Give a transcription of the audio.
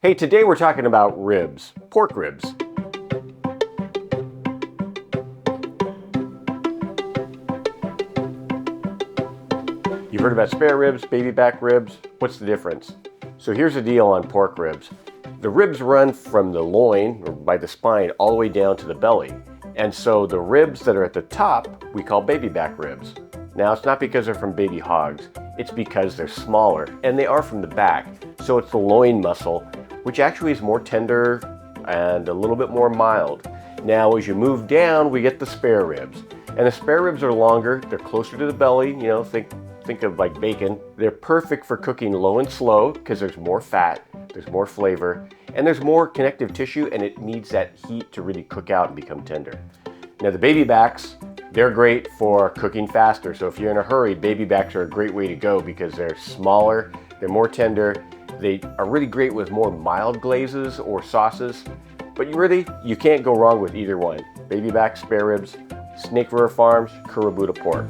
Hey, today we're talking about ribs, pork ribs. You've heard about spare ribs, baby back ribs. What's the difference? So here's the deal on pork ribs. The ribs run from the loin, or by the spine, all the way down to the belly. And so the ribs that are at the top, we call baby back ribs. Now, it's not because they're from baby hogs. It's because they're smaller, and they are from the back. So it's the loin muscle, which actually is more tender and a little bit more mild. Now, as you move down, we get the spare ribs. And the spare ribs are longer, they're closer to the belly, think of like bacon. They're perfect for cooking low and slow because there's more fat, there's more flavor, and there's more connective tissue, and it needs that heat to really cook out and become tender. Now the baby backs, they're great for cooking faster. So if you're in a hurry, baby backs are a great way to go because they're smaller, they're more tender, they are really great with more mild glazes or sauces. But you can't go wrong with either one. Baby back, spare ribs, Snake River Farms, Kurabuta pork.